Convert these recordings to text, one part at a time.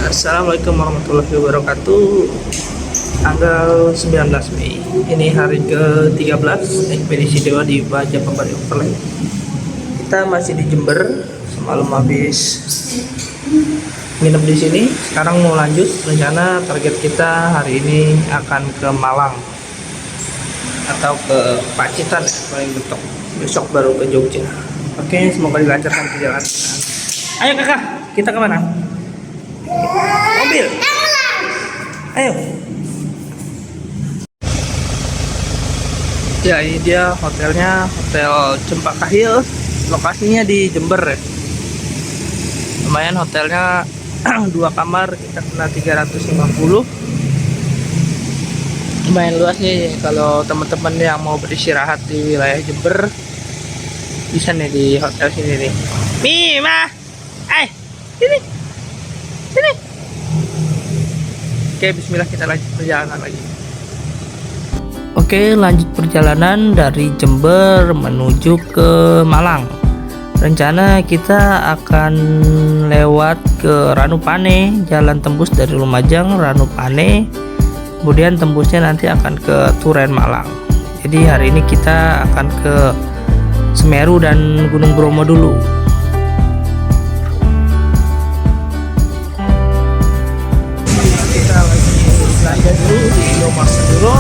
Assalamualaikum warahmatullahi wabarakatuh. Tanggal 19 Mei. Ini hari ke-13 ekspedisi Dewa di Baja Pembari Overland. Kita masih di Jember. Semalam habis nginep di sini. Sekarang mau lanjut. Rencana target kita hari ini akan ke Malang atau ke Pacitan ya, paling betok. Besok baru ke Jogja. Oke, semoga dilancarkan perjalanan. Ayo kakak, kita kemana? Mobil. Ayo. Ya, ini dia hotelnya, Hotel Cempaka Hill. Lokasinya di Jember ya. Lumayan hotelnya 2 kamar, kita kena 350. Lumayan luas nih kalau teman-teman yang mau beristirahat di wilayah Jember. Bisa nih di hotel sini nih. Mima. Sini. Sini. Oke, bismillah, kita lanjut perjalanan lagi. Oke, lanjut perjalanan dari Jember menuju ke Malang. Rencana kita akan lewat ke Ranupane, jalan tembus dari Lumajang, Ranupane. Kemudian tembusnya nanti akan ke Turen Malang. Jadi hari ini kita akan ke Semeru dan Gunung Bromo dulu. Belanja dulu di Indomaret dulu.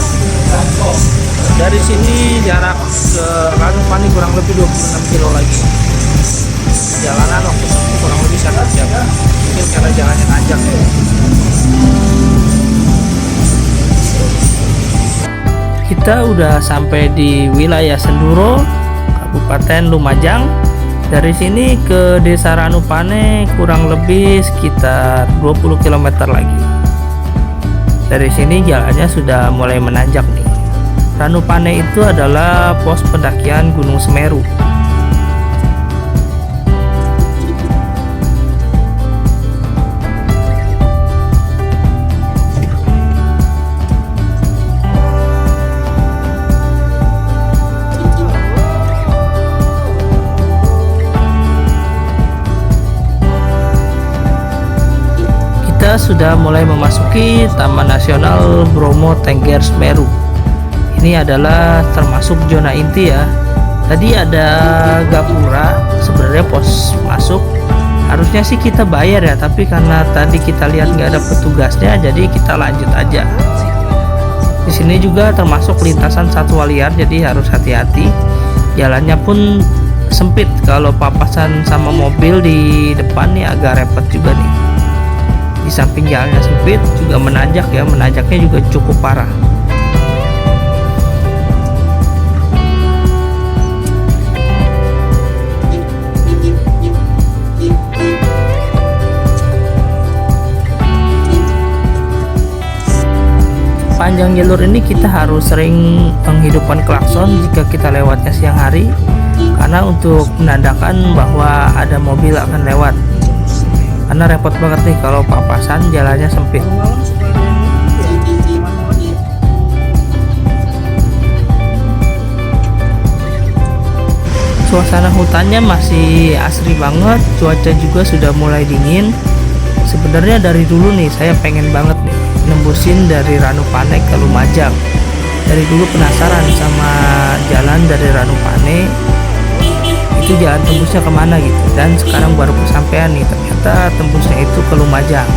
Dari sini jarak ke Ranupane kurang lebih 26 kilo lagi. Jalanan waktu kurang lebih 1 jam. Mungkin karena jalannya nanjak. Kita udah sampai di wilayah Senduro, Kabupaten Lumajang. Dari sini ke Desa Ranupane kurang lebih sekitar 20 km lagi. Dari sini jalannya sudah mulai menanjak nih. Ranupane itu adalah pos pendakian Gunung Semeru. Kita sudah mulai memasuki Taman Nasional Bromo Tengger Semeru. Ini adalah termasuk zona inti ya. Tadi ada gapura, sebenarnya pos masuk. Harusnya sih kita bayar ya, tapi karena tadi kita lihat nggak ada petugasnya, jadi kita lanjut aja. Di sini juga termasuk lintasan satwa liar, jadi harus hati-hati. Jalannya pun sempit, kalau papasan sama mobil di depan nih agak repot juga nih. Di samping jalannya sempit juga menanjak ya, menanjaknya juga cukup parah. Panjang jalur ini kita harus sering menghidupkan klakson jika kita lewatnya siang hari, karena untuk menandakan bahwa ada mobil akan lewat. Karena repot banget nih kalau papasan jalannya sempit. Suasana hutannya masih asri banget, cuaca juga sudah mulai dingin. Sebenarnya dari dulu nih saya pengen banget nih nembusin dari Ranupane ke Lumajang. Dari dulu penasaran sama jalan dari Ranupane, itu jalan tembusnya kemana gitu, dan sekarang baru kesampaian nih, ternyata tembusnya itu ke Lumajang.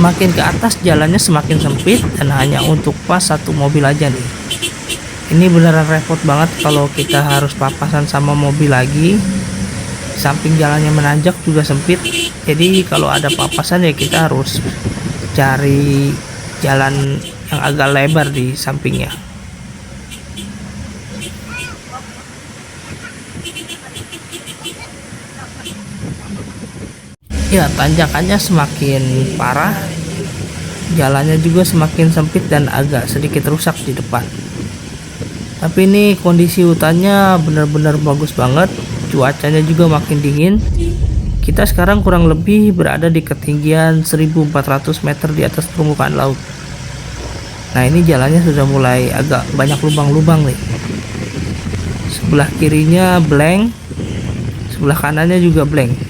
Semakin ke atas jalannya semakin sempit dan hanya untuk pas satu mobil aja nih. Ini beneran repot banget kalau kita harus papasan sama mobil lagi. Samping jalannya menanjak juga sempit. Jadi kalau ada papasan ya kita harus cari jalan yang agak lebar di sampingnya. Ya, tanjakannya semakin parah, jalannya juga semakin sempit dan agak sedikit rusak di depan. Tapi ini kondisi hutannya benar-benar bagus banget, cuacanya juga makin dingin. Kita sekarang kurang lebih berada di ketinggian 1400 meter di atas permukaan laut. Nah, ini jalannya sudah mulai agak banyak lubang-lubang nih. Sebelah kirinya blank, sebelah kanannya juga blank.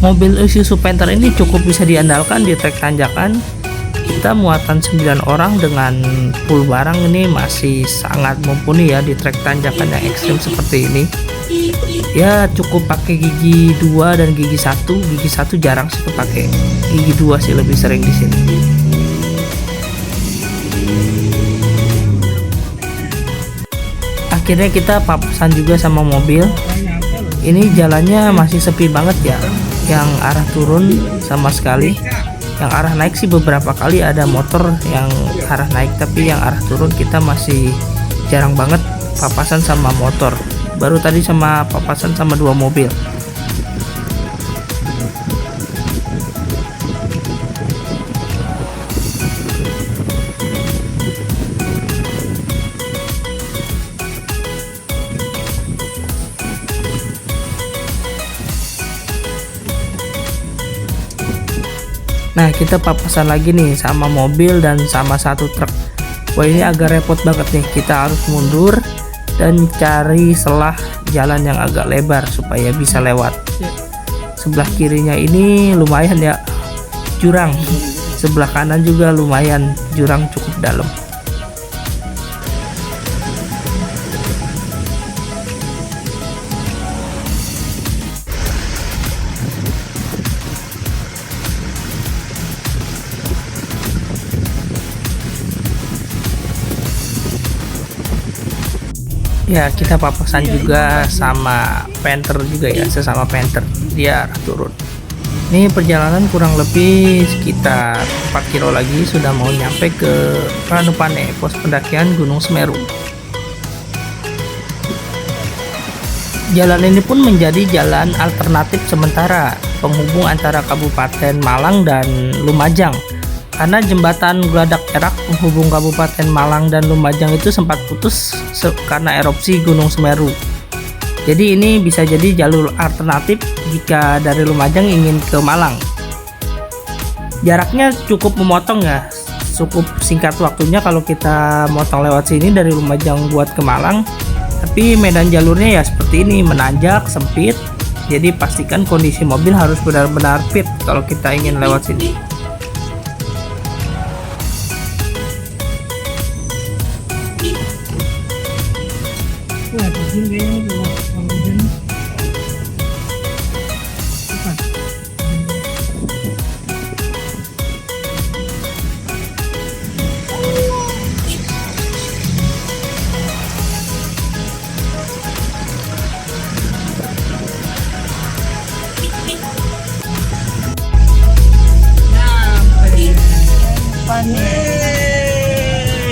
Mobil Isuzu Panther ini cukup bisa diandalkan di trek tanjakan. Kita muatan 9 orang dengan full barang ini masih sangat mumpuni ya di trek tanjakan yang ekstrim seperti ini. Ya cukup pakai gigi 2 dan gigi 1. Gigi 1 jarang sih kepake. Gigi 2 sih lebih sering di sini. Akhirnya kita papasan juga sama mobil. Ini jalannya masih sepi banget ya. Yang arah turun sama sekali. Yang arah naik sih beberapa kali ada motor yang arah naik, tapi yang arah turun kita masih jarang banget papasan sama motor. Baru tadi sama papasan sama 2 mobil. Nah, kita papasan lagi nih sama mobil dan sama 1 truk. Wah, ini agak repot banget nih. Kita harus mundur dan cari selah jalan yang agak lebar supaya bisa lewat. Sebelah kirinya ini lumayan ya, jurang. Sebelah kanan juga lumayan, jurang cukup dalam. Ya, kita papasan juga sama Panther juga ya, sesama Panther, dia arah turun. Ini perjalanan kurang lebih sekitar 4 kilo lagi sudah mau nyampe ke Ranupane, pos pendakian Gunung Semeru. Jalan ini pun menjadi jalan alternatif sementara penghubung antara Kabupaten Malang dan Lumajang. Karena jembatan Geladak Perak penghubung Kabupaten Malang dan Lumajang itu sempat putus karena erupsi Gunung Semeru. Jadi ini bisa jadi jalur alternatif jika dari Lumajang ingin ke Malang. Jaraknya cukup memotong ya, cukup singkat waktunya kalau kita motong lewat sini dari Lumajang buat ke Malang. Tapi medan jalurnya ya seperti ini, menanjak, sempit. Jadi pastikan kondisi mobil harus benar-benar fit kalau kita ingin lewat sini.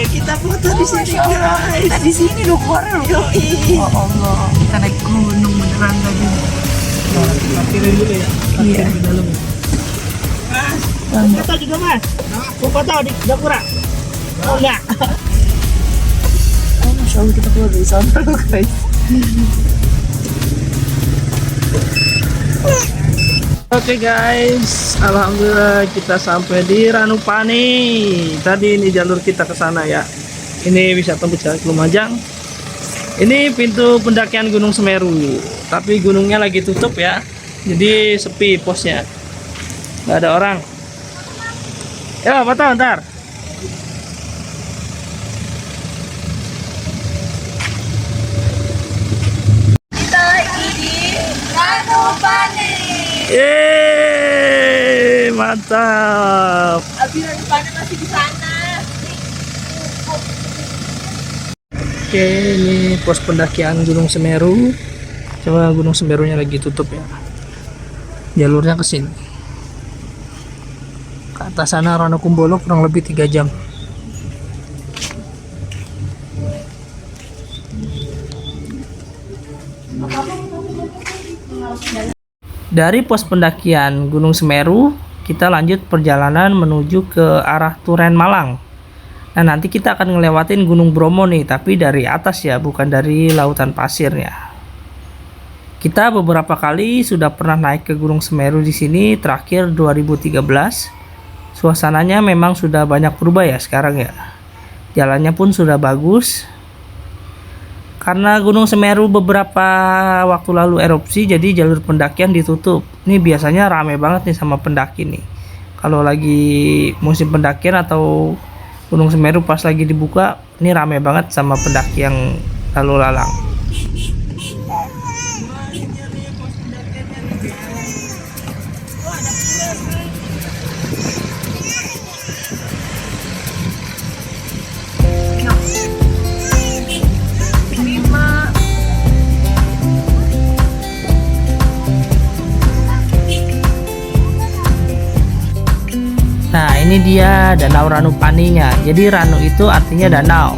Kita foto di sini guys. Kita di sini loh keluar. Oh Allah, kita naik gunung beneran tadi. Parkirin dulu ya. Iya. Di dalam. Mas, foto juga mas. Mau foto di Gapura? Oh enggak. Oh Masya Allah, kita keluar dari sana loh guys. Oke guys, alhamdulillah kita sampai di Ranupane. Tadi ini jalur kita ke sana ya. Ini bisa tembus jalan ke Lumajang. Ini pintu pendakian Gunung Semeru, tapi gunungnya lagi tutup ya. Jadi sepi posnya, nggak ada orang. Ya, foto ntar. Kita lagi di Ranupane. Mantap. Abi Ranupane masih di sana. Oke, ini pos pendakian Gunung Semeru. Coba Gunung Semerunya lagi tutup ya. Jalurnya ke sini. Ke atas sana Ranukumbolo kurang lebih 3 jam. Dari pos pendakian Gunung Semeru, kita lanjut perjalanan menuju ke arah Turen Malang. Nah, nanti kita akan ngelewatin Gunung Bromo nih, tapi dari atas ya, bukan dari lautan pasirnya. Kita beberapa kali sudah pernah naik ke Gunung Semeru di sini, terakhir 2013. Suasananya memang sudah banyak berubah ya sekarang ya. Jalannya pun sudah bagus. Karena Gunung Semeru beberapa waktu lalu erupsi, jadi jalur pendakian ditutup. Ini biasanya rame banget nih sama pendaki nih. Kalau lagi musim pendakian atau Gunung Semeru pas lagi dibuka, ini rame banget sama pendaki yang lalu lalang. Nah, ini dia Danau Ranupaninya. Jadi Ranu itu artinya danau.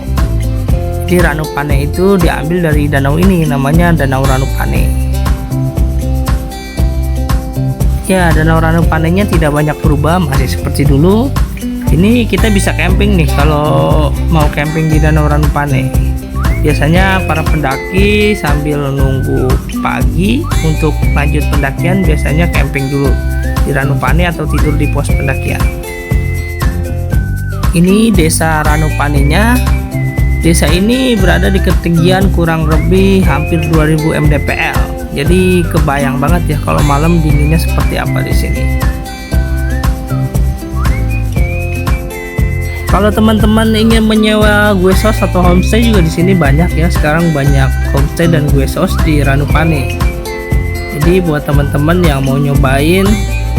Jadi Ranupane itu diambil dari danau ini, namanya Danau Ranupane. Ya, Danau Ranupanenya tidak banyak berubah, masih seperti dulu. Ini kita bisa camping nih kalau mau camping di Danau Ranupane. Biasanya para pendaki sambil nunggu pagi untuk lanjut pendakian biasanya camping dulu di Ranupane atau tidur di pos pendakian. Ini desa Ranupaninya. Desa ini berada di ketinggian kurang lebih hampir 2000 mdpl. Jadi kebayang banget ya kalau malam dinginnya seperti apa di sini. Kalau teman-teman ingin menyewa guest house atau homestay juga di sini banyak ya. Sekarang banyak homestay dan guest house di Ranupane. Jadi buat teman-teman yang mau nyobain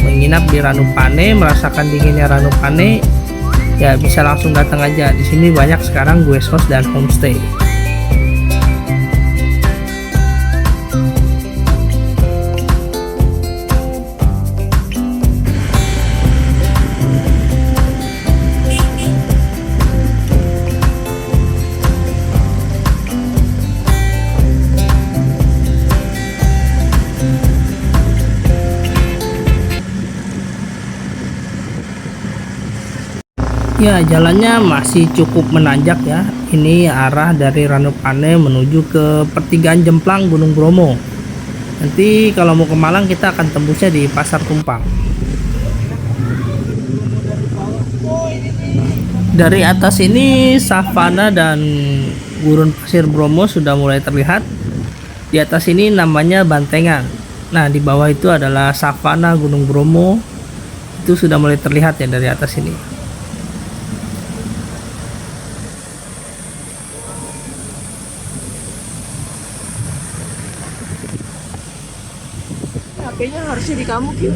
menginap di Ranupane, merasakan dinginnya Ranupane, ya bisa langsung datang aja. Di sini banyak sekarang guest house dan homestay. Ya, jalannya masih cukup menanjak ya. Ini arah dari Ranupane menuju ke pertigaan Jemplang Gunung Bromo. Nanti kalau mau ke Malang kita akan tembusnya di Pasar Tumpang. Dari atas ini savana dan gurun pasir Bromo sudah mulai terlihat. Di atas ini namanya Bantengan. Nah, di bawah itu adalah savana Gunung Bromo. Itu sudah mulai terlihat ya dari atas ini. HP-nya harusnya di kamu, Kyu.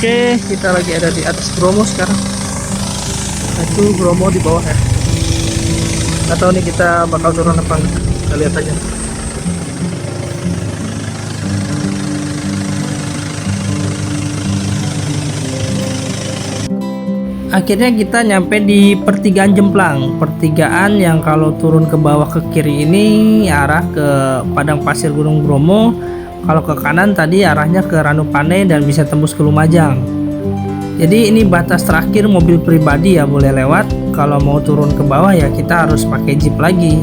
Oke, kita lagi ada di atas Bromo sekarang. Nah, itu Bromo di bawah ya. Nggak tahu nih kita bakal turun apa enggak. Kita lihat aja. Akhirnya kita nyampe di pertigaan Jemplang. Pertigaan yang kalau turun ke bawah ke kiri ini arah ke padang pasir Gunung Bromo. Kalau ke kanan tadi arahnya ke Ranupane dan bisa tembus ke Lumajang. Jadi ini batas terakhir mobil pribadi ya boleh lewat. Kalau mau turun ke bawah ya kita harus pakai jeep lagi.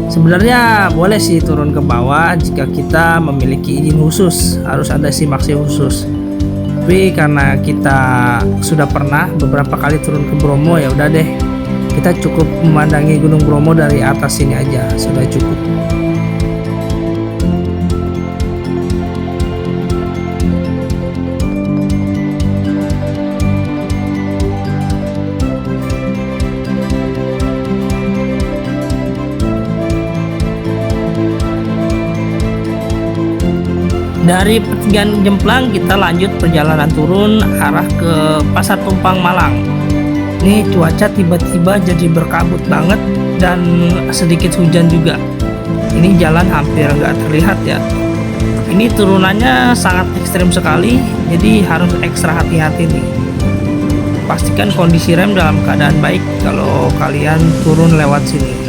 Sebenarnya boleh sih turun ke bawah jika kita memiliki izin khusus, harus ada simaksi khusus. Tapi karena kita sudah pernah beberapa kali turun ke Bromo, ya udah deh, kita cukup memandangi Gunung Bromo dari atas sini aja, sudah cukup. Dari pertigaan Jemplang kita lanjut perjalanan turun arah ke Pasar Tumpang Malang. Nih cuaca tiba-tiba jadi berkabut banget dan sedikit hujan juga. Ini jalan hampir nggak terlihat ya. Ini turunannya sangat ekstrim sekali, jadi harus ekstra hati-hati nih. Pastikan kondisi rem dalam keadaan baik kalau kalian turun lewat sini.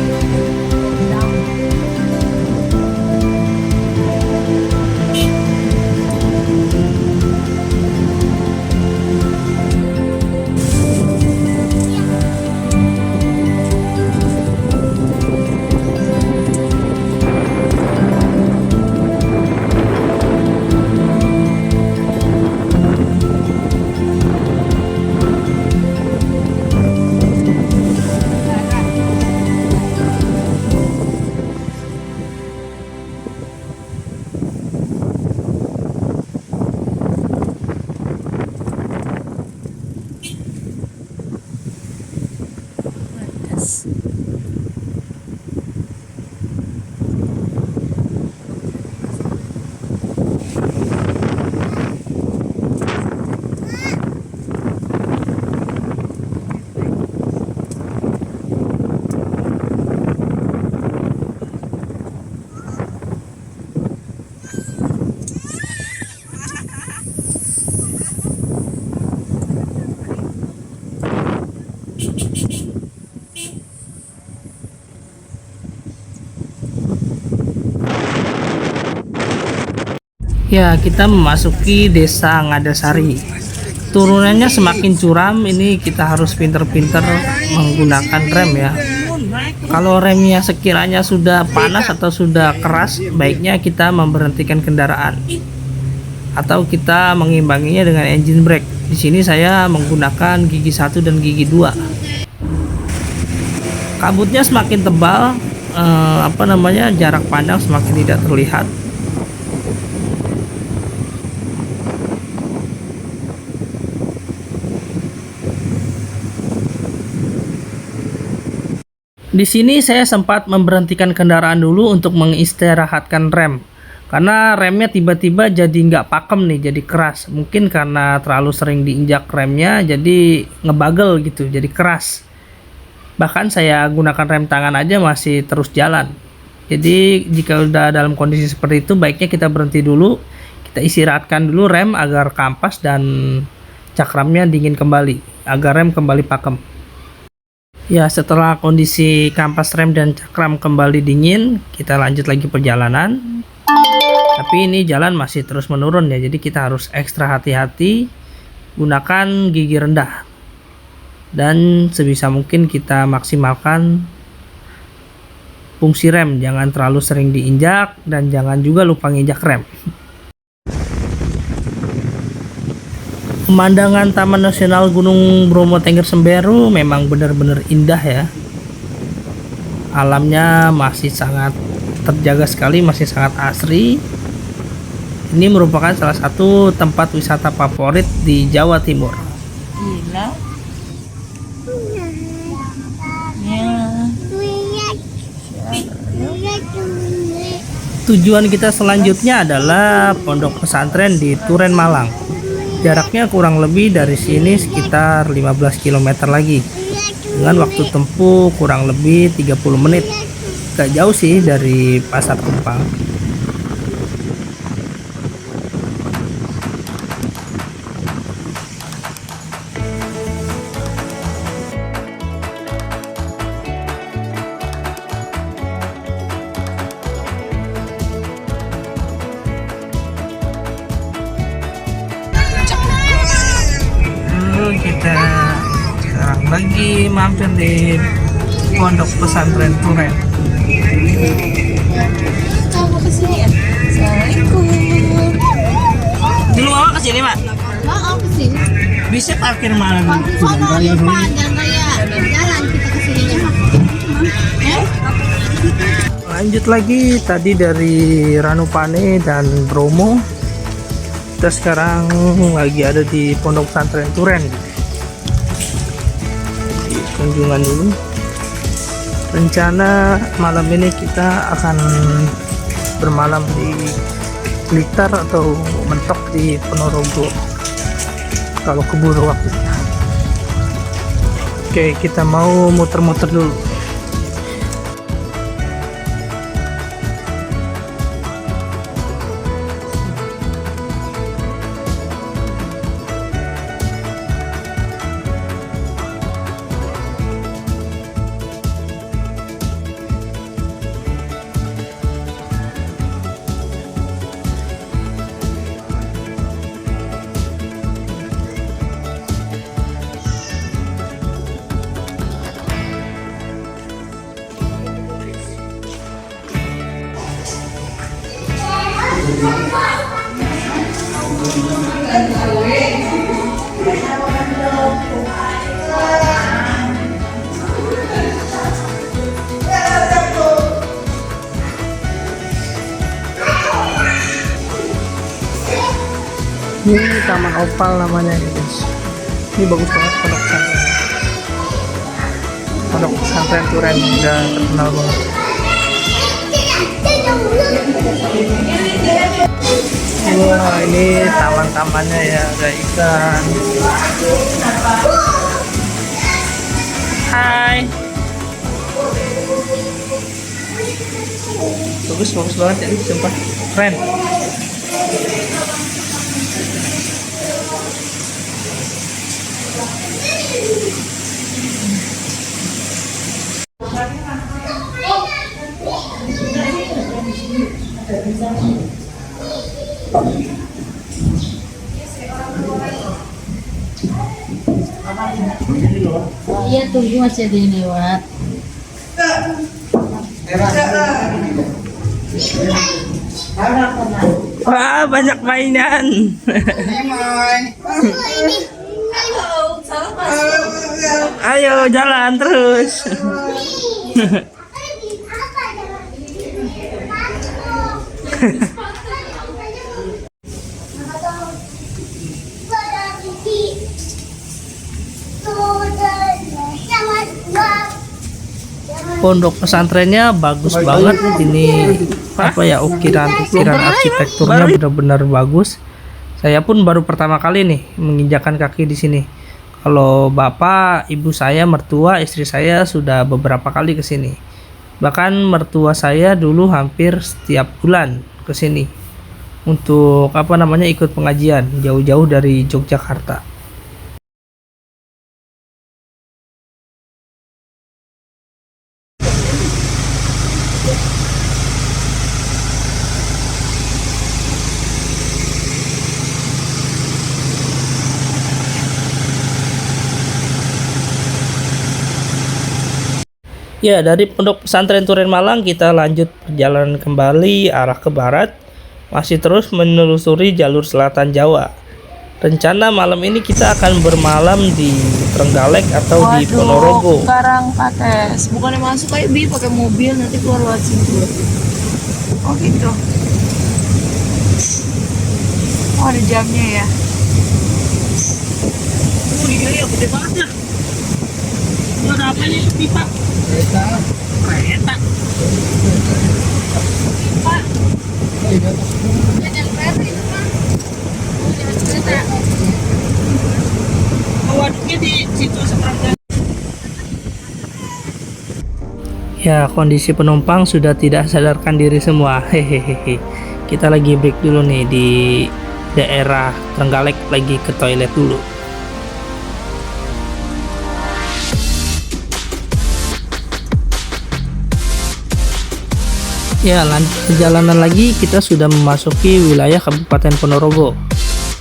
Ya, kita memasuki desa Ngadasari. Turunannya semakin curam, ini kita harus pinter-pinter menggunakan rem ya. Kalau remnya sekiranya sudah panas atau sudah keras, baiknya kita memberhentikan kendaraan. Atau kita mengimbanginya dengan engine brake. Di sini saya menggunakan gigi 1 dan gigi 2. Kabutnya semakin tebal, jarak pandang semakin tidak terlihat. Di sini saya sempat memberhentikan kendaraan dulu untuk mengistirahatkan rem, karena remnya tiba-tiba jadi nggak pakem nih, jadi keras. Mungkin karena terlalu sering diinjak remnya, jadi ngebagel gitu, jadi keras. Bahkan saya gunakan rem tangan aja masih terus jalan. Jadi jika udah dalam kondisi seperti itu, baiknya kita berhenti dulu, kita istirahatkan dulu rem agar kampas dan cakramnya dingin kembali, agar rem kembali pakem. Ya, setelah kondisi kampas rem dan cakram kembali dingin, kita lanjut lagi perjalanan. Tapi ini jalan masih terus menurun ya, jadi kita harus ekstra hati-hati, gunakan gigi rendah. Dan sebisa mungkin kita maksimalkan fungsi rem, jangan terlalu sering diinjak dan jangan juga lupa nginjak rem. Pemandangan Taman Nasional Gunung Bromo Tengger Semeru memang benar-benar indah ya. Alamnya masih sangat terjaga sekali, masih sangat asri. Ini merupakan salah satu tempat wisata favorit di Jawa Timur. Gila. Ya. Tujuan kita selanjutnya adalah pondok pesantren di Turen, Malang. Jaraknya kurang lebih dari sini sekitar 15 km lagi, dengan waktu tempuh kurang lebih 30 menit. Gak jauh sih dari Pasar Kumpang. Kita sekarang lagi mampir di pondok pesantren Turen. Coba kesini ya. Assalamualaikum. Dulu awak kesini mak? Mau kesini. Bisa parkir mana? Di sono di depan jalan raya. Jalan kita kesini. Lanjut lagi tadi dari Ranupane dan Bromo. Kita sekarang lagi ada di pondok pesantren Turen. Kunjungan dulu. Rencana malam ini kita akan bermalam di Blitar atau mentok di Ponorogo kalau keburu waktunya. Oke, kita mau muter-muter dulu. Ini Taman Opal namanya guys. Ini bagus banget pondok pesantren Turen udah terkenal banget. Wah, ini taman-tamannya ya, ada ikan. Hai. Bagus banget ya, sumpah keren. Iya, tunggu masih ada yang lewat. Wah, banyak mainan. Ayo jalan terus. Pondok pesantrennya bagus banget. Ini apa ya, ukiran arsitekturnya benar-benar bagus. Saya pun baru pertama kali nih menginjakan kaki di sini. Kalau bapak, ibu saya, mertua, istri saya sudah beberapa kali ke sini. Bahkan mertua saya dulu hampir setiap bulan ke sini untuk ikut pengajian jauh-jauh dari Yogyakarta. Ya, dari Pondok Pesantren Turen Malang kita lanjut perjalanan kembali arah ke barat, masih terus menelusuri jalur selatan Jawa. Rencana malam ini kita akan bermalam di Trenggalek atau di Ponorogo. Sekarang Pates, bukannya masuk kayak pakai mobil nanti keluar lewat situ. Oh gitu. Oh ada jamnya ya. Oh iya ya, gede banget ya. Ada apa nih, pipa? Kereta. Pak. Jangan kereta itu, Pak. Jangan kereta. Waduknya di situ seberangnya. Ya, kondisi penumpang sudah tidak sadarkan diri semua. Hehehe. Kita lagi break dulu nih di daerah Trenggalek, lagi ke toilet dulu. Ya, lanjut perjalanan lagi, kita sudah memasuki wilayah Kabupaten Ponorogo.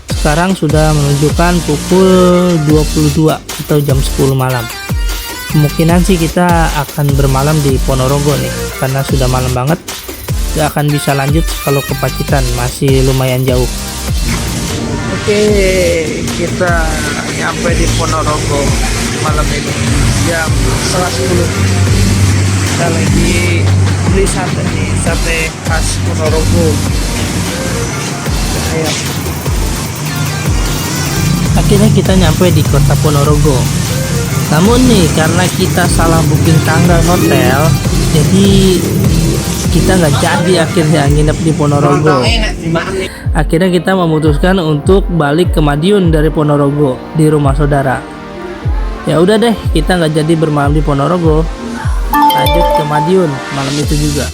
Sekarang sudah menunjukkan pukul 22 atau jam 10 malam. Kemungkinan sih kita akan bermalam di Ponorogo nih, karena sudah malam banget. Gak akan bisa lanjut kalau ke Pacitan, masih lumayan jauh. Oke, kita nyampe di Ponorogo malam ini jam 11:10. Kita lagi beli sate nih, sate khas Ponorogo. Ayo. Akhirnya kita nyampe di kota Ponorogo. Namun nih, karena kita salah booking tanggal hotel, jadi kita nggak jadi akhirnya nginep di Ponorogo. Akhirnya kita memutuskan untuk balik ke Madiun dari Ponorogo di rumah saudara. Ya udah deh, kita nggak jadi bermalam di Ponorogo, lanjut ke Madiun malam itu juga.